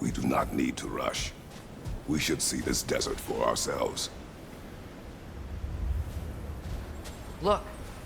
We do not need to rush. We should see this desert for ourselves. Look,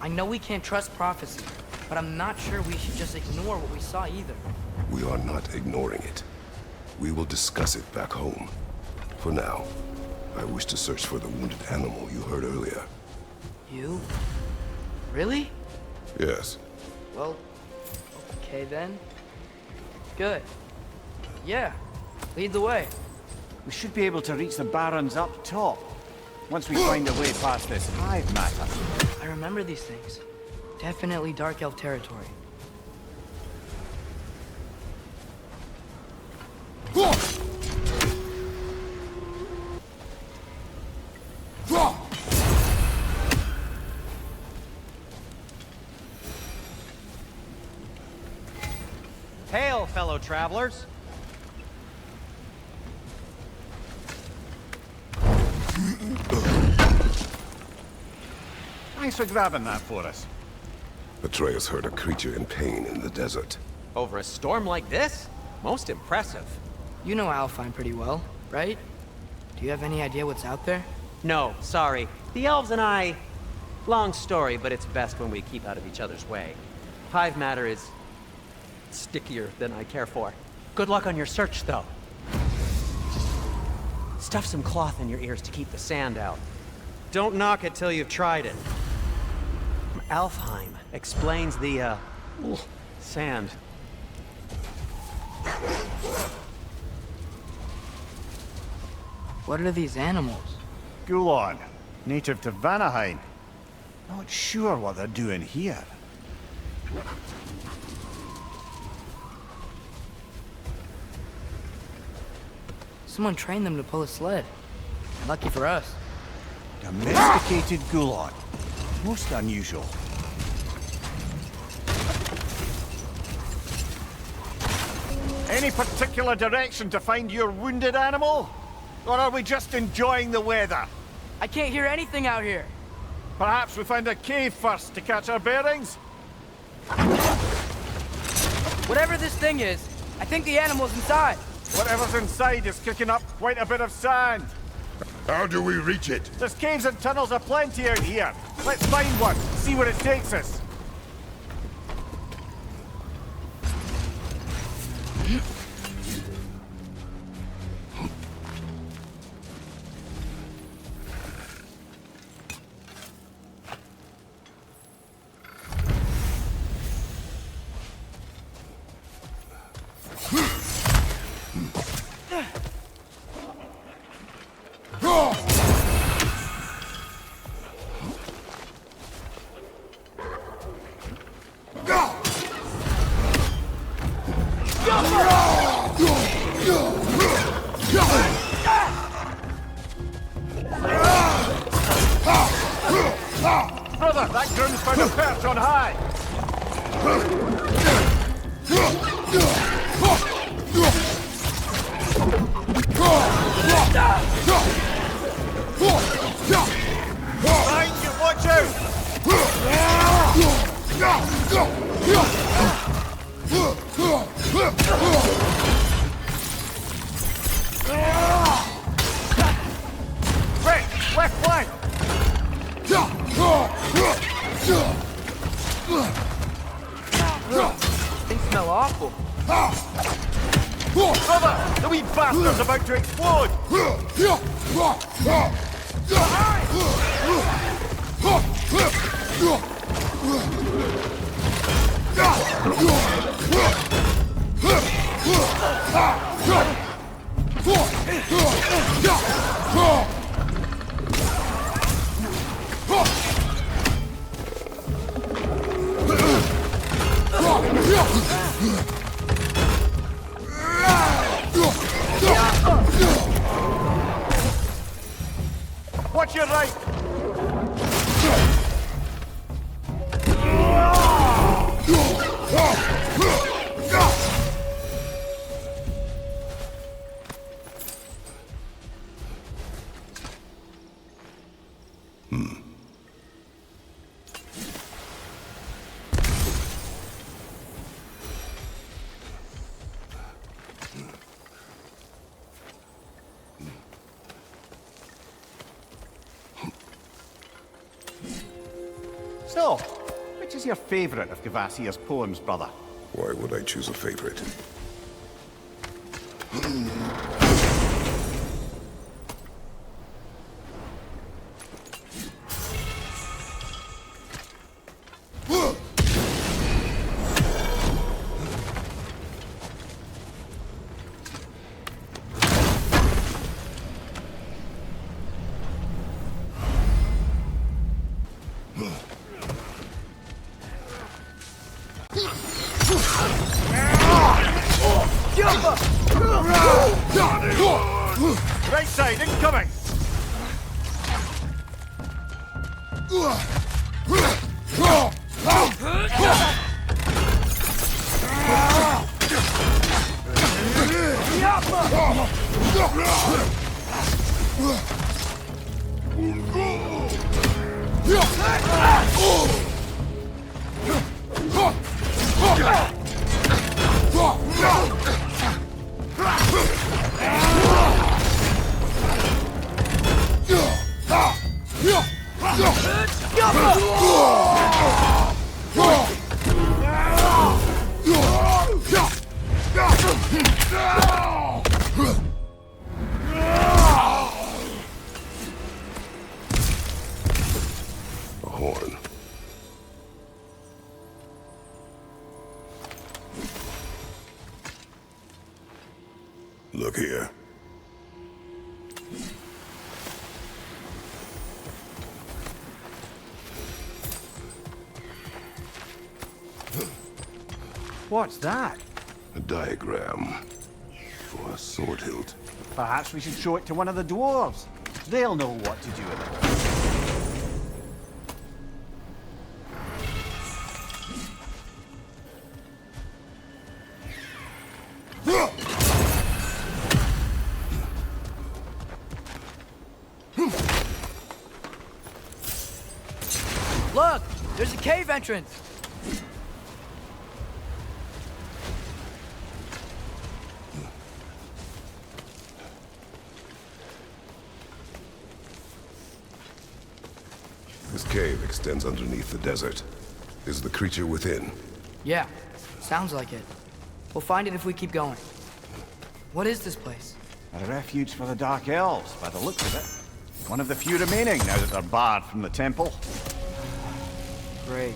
I know we can't trust prophecy, but I'm not sure we should just ignore what we saw either. We are not ignoring it. We will discuss it back home. For now, I wish to search for the wounded animal you heard earlier. You? Really? Yes. Well, okay then. Good. Yeah, lead the way. We should be able to reach the Barrens up top, once we find a way past this hive matter. I remember these things. Definitely Dark Elf territory. Hail, fellow travelers! Thanks for grabbing that for us. Atreus heard a creature in pain in the desert. Over a storm like this? Most impressive. You know Alfheim pretty well, right? Do you have any idea what's out there? No, sorry. The elves and I... Long story, but it's best when we keep out of each other's way. Hive matter is... stickier than I care for. Good luck on your search, though. Stuff some cloth in your ears to keep the sand out. Don't knock it till you've tried it. Alfheim explains the, sand. What are these animals? Gulon, native to Vanaheim. Not sure what they're doing here. Someone trained them to pull a sled. Lucky for us. Domesticated Gulon. Most unusual. Any particular direction to find your wounded animal? Or are we just enjoying the weather? I can't hear anything out here. Perhaps we find a cave first to catch our bearings? Whatever this thing is, I think the animal's inside. Whatever's inside is kicking up quite a bit of sand. How do we reach it? There's caves and tunnels aplenty out here. Let's find one, see where it takes us. Brother, that groom's found a perch on high! Behind you, watch out! Right, left flank! Things smell awful. Brother, the wee bastard's about to explode! Watch your right! So, which is your favorite of Gavasia's poems, brother? Why would I choose a favorite? Right side, incoming! A horn. Look here. What's that? A diagram for a sword hilt. Perhaps we should show it to one of the dwarves. They'll know what to do with it. Look! There's a cave entrance! This cave extends underneath the desert. Is the creature within? Yeah, sounds like it. We'll find it if we keep going. What is this place? A refuge for the Dark Elves, by the looks of it. One of the few remaining now that they're barred from the temple. Great.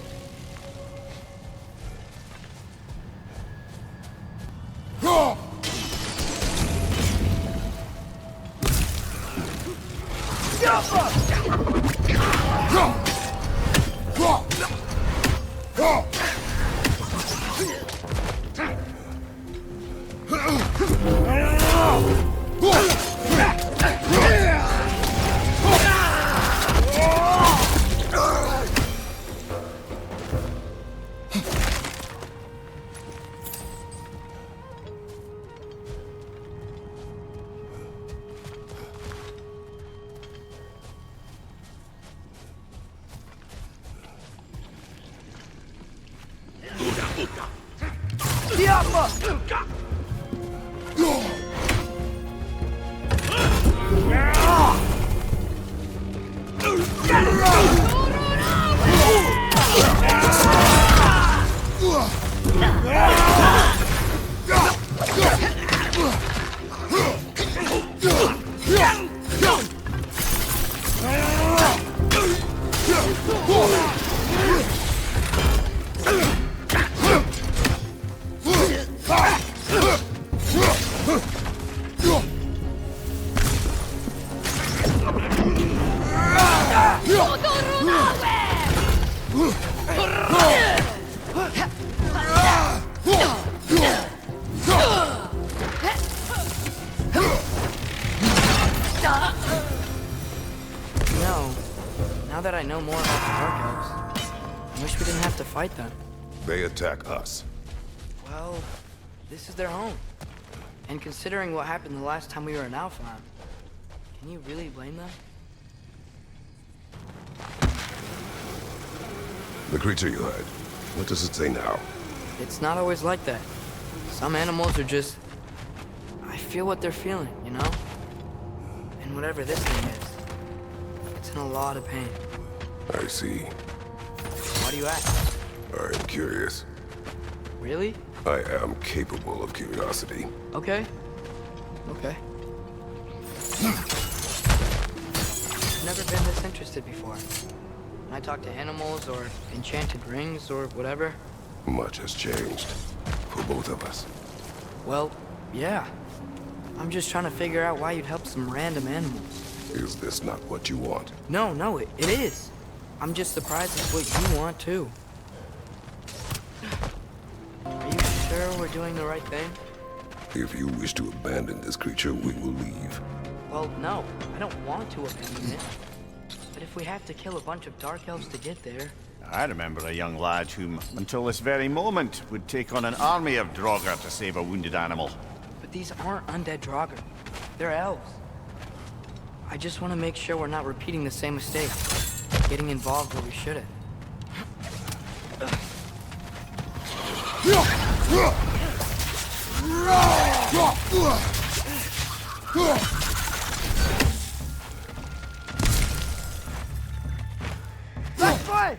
Now that I know more about the Dark Elves, I wish we didn't have to fight them. They attack us. Well, this is their home. And considering what happened the last time we were in Alfheim, can you really blame them? The creature you heard, what does it say now? It's not always like that. Some animals are just... I feel what they're feeling, you know? And whatever this thing is, it's in a lot of pain. I see. Why do you ask? I am curious. Really? I am capable of curiosity. Okay. Okay. I've never been this interested before. When I talk to animals or enchanted rings or whatever. Much has changed. For both of us. Well, yeah. I'm just trying to figure out why you'd help some random animals. Is this not what you want? No, it is. I'm just surprised it's what you want, too. Are you sure we're doing the right thing? If you wish to abandon this creature, we will leave. Well, no. I don't want to abandon it. But if we have to kill a bunch of Dark Elves to get there... I remember a young lad whom, until this very moment, would take on an army of Draugr to save a wounded animal. But these aren't undead Draugr. They're elves. I just want to make sure we're not repeating the same mistake. Getting involved where we shouldn't. Let's fight!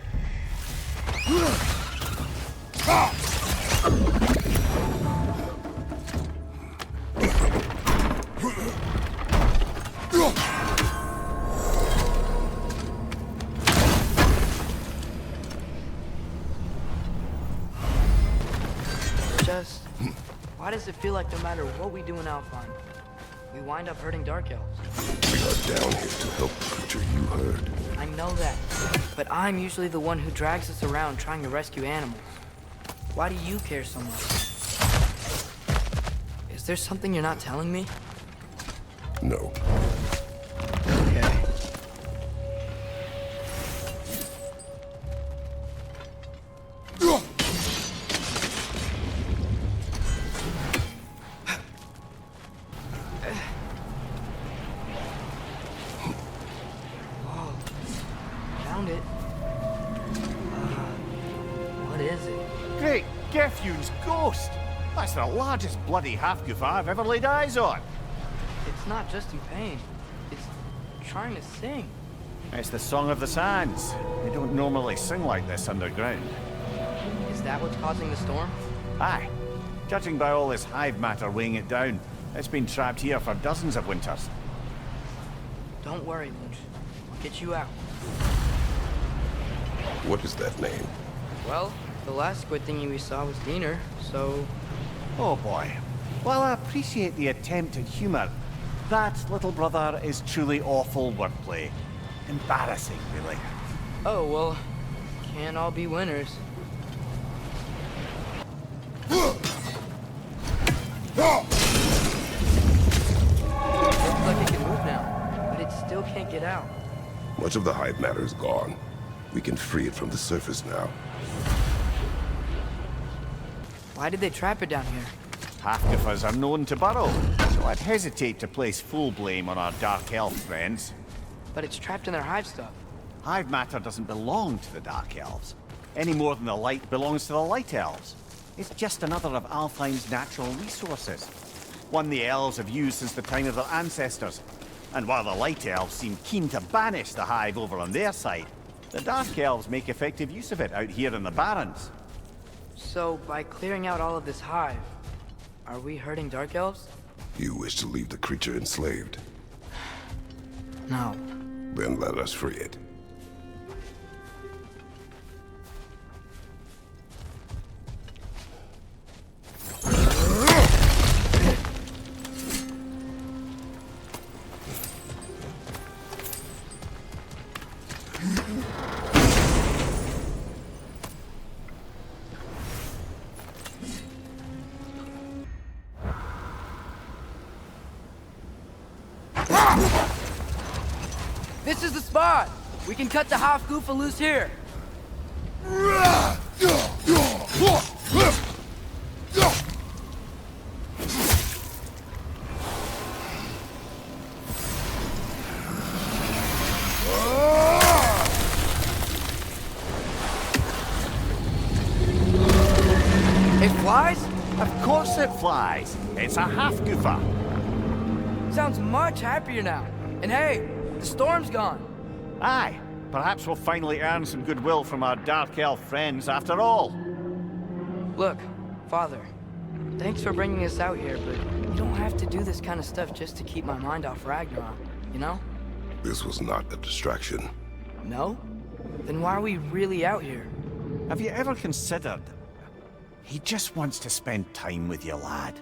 Why does it feel like no matter what we do in Alfheim, we wind up hurting Dark Elves? We are down here to help the creature you heard. I know that, but I'm usually the one who drags us around trying to rescue animals. Why do you care so much? Is there something you're not telling me? No. Okay. Great Gefyun's ghost! That's the largest bloody Hafgufa I've ever laid eyes on. It's not just in pain. It's trying to sing. It's the Song of the Sands. They don't normally sing like this underground. Is that what's causing the storm? Aye. Judging by all this hive matter weighing it down, it's been trapped here for dozens of winters. Don't worry, Lynch. I'll get you out. What is that name? Well, the last squid thingy we saw was Diener, so... Oh boy. While I appreciate the attempt at humor, that, little brother, is truly awful wordplay. Embarrassing, really. Oh, well, can't all be winners. Looks like it can move now, but it still can't get out. Much of the hive matter is gone. We can free it from the surface now. Why did they trap it down here? Hafgufas are known to burrow, so I'd hesitate to place full blame on our Dark Elf friends. But it's trapped in their hive stuff. Hive matter doesn't belong to the Dark Elves, any more than the light belongs to the Light Elves. It's just another of Alfheim's natural resources. One the Elves have used since the time of their ancestors. And while the Light Elves seem keen to banish the hive over on their side, the Dark Elves make effective use of it out here in the Barrens. So, by clearing out all of this hive, are we hurting Dark Elves? You wish to leave the creature enslaved? No. Then let us free it. This is the spot! We can cut the Hafgufa loose here! It flies? Of course it flies. It's a Hafgufa. Sounds much happier now. And hey, the storm's gone. Aye, Perhaps we'll finally earn some goodwill from our Dark Elf friends after all. Look, Father, thanks for bringing us out here, but you don't have to do this kind of stuff just to keep my mind off Ragnarok, you know? This was not a distraction. No? Then why are we really out here? Have you ever considered... He just wants to spend time with you, lad.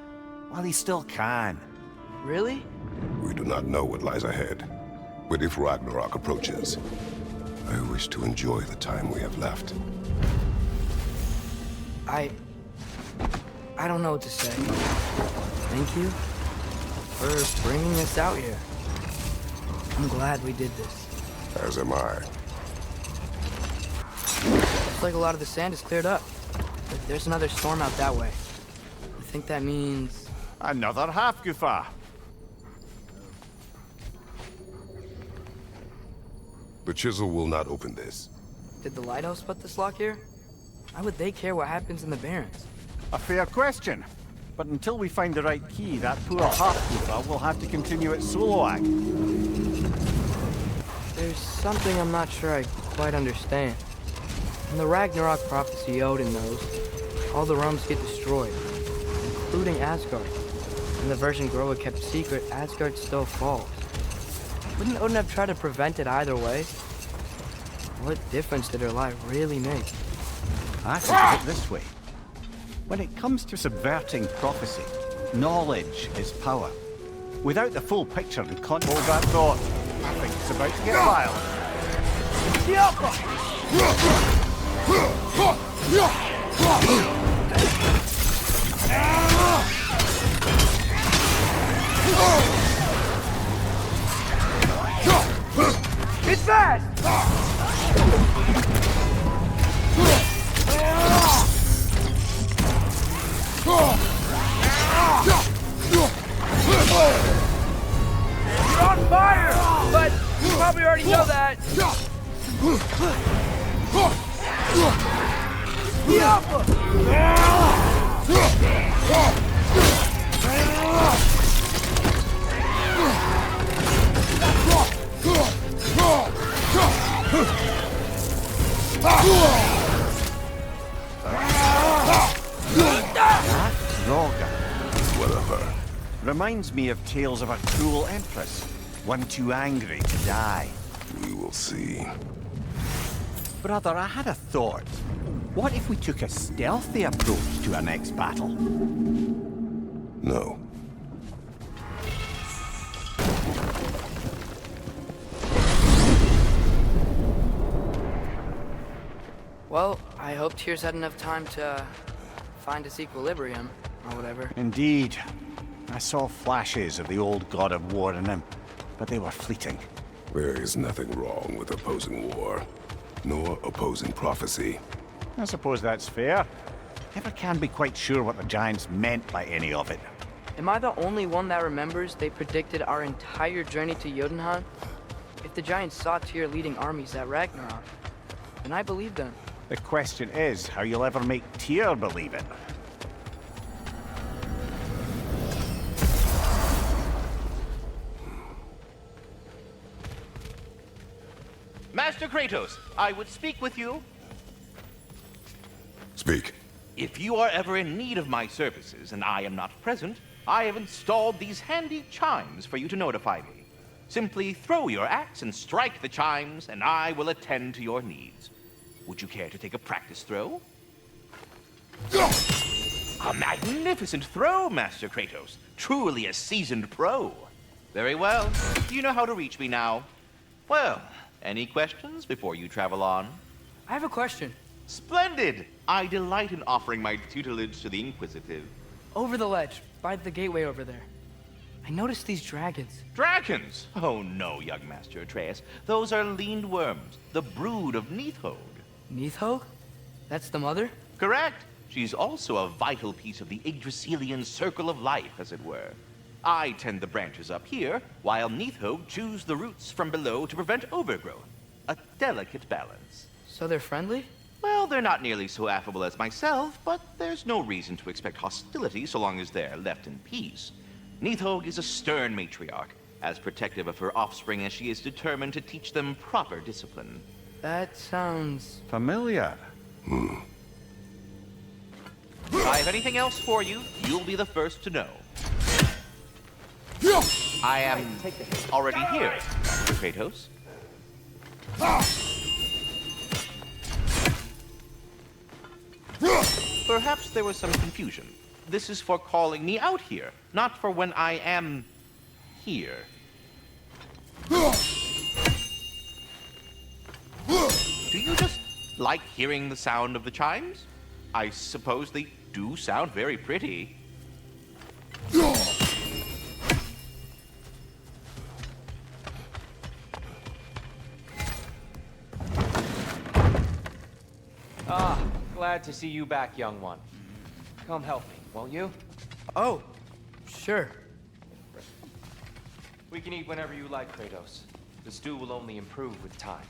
While he still can. Really? We do not know what lies ahead. But if Ragnarok approaches, I wish to enjoy the time we have left. I don't know what to say. Thank you for bringing us out here. I'm glad we did this. As am I. Looks like a lot of the sand is cleared up. But there's another storm out that way. I think that means... Another Hafgufa. The chisel will not open this. Did the lighthouse put this lock here? Why would they care what happens in the Barrens? A fair question. But until we find the right key, that poor Hafgufa will have to continue its solo act. There's something I'm not sure I quite understand. In the Ragnarok prophecy Odin knows, all the realms get destroyed, including Asgard. In the version Groa kept secret, Asgard still falls. Wouldn't Odin have tried to prevent it either way? What difference did her lie really make? I think of it this way. When it comes to subverting prophecy, knowledge is power. Without the full picture and context, hold that thought. I think it's about to get violent. It's fast! You're on fire! But you probably already know that. Roga. Whatever. Reminds me of tales of a cruel empress. One too angry to die. We will see. Brother, I had a thought. What if we took a stealthy approach to our next battle? No. Well, I hope Tyr's had enough time to find his equilibrium, or whatever. Indeed. I saw flashes of the old god of war in him, but they were fleeting. There is nothing wrong with opposing war, nor opposing prophecy. I suppose that's fair. Never can be quite sure what the Giants meant by any of it. Am I the only one that remembers they predicted our entire journey to Jotunheim? If the Giants saw Tyr leading armies at Ragnarok, then I believed them. The question is how you'll ever make Tyr believe it. Master Kratos, I would speak with you. Speak. If you are ever in need of my services and I am not present, I have installed these handy chimes for you to notify me. Simply throw your axe and strike the chimes, and I will attend to your needs. Would you care to take a practice throw? A magnificent throw, Master Kratos. Truly a seasoned pro. Very well. You know how to reach me now. Well, any questions before you travel on? I have a question. Splendid! I delight in offering my tutelage to the inquisitive. Over the ledge, by the gateway over there. I noticed these dragons. Dragons? Oh no, young Master Atreus. Those are leaned worms, the brood of Nithhog. Nithhog? That's the mother? Correct. She's also a vital piece of the Yggdrasilian circle of life, as it were. I tend the branches up here, while Nithhog chews the roots from below to prevent overgrowth. A delicate balance. So they're friendly? Well, they're not nearly so affable as myself, but there's no reason to expect hostility so long as they're left in peace. Nithhog is a stern matriarch, as protective of her offspring as she is determined to teach them proper discipline. That sounds... Familiar. If I have anything else for you, you'll be the first to know. I am already here, Kratos. Perhaps there was some confusion. This is for calling me out here, not for when I am here. Do you just like hearing the sound of the chimes? I suppose they do sound very pretty. Glad to see you back, young one. Come help me, won't you? Oh, sure. We can eat whenever you like, Kratos. The stew will only improve with time.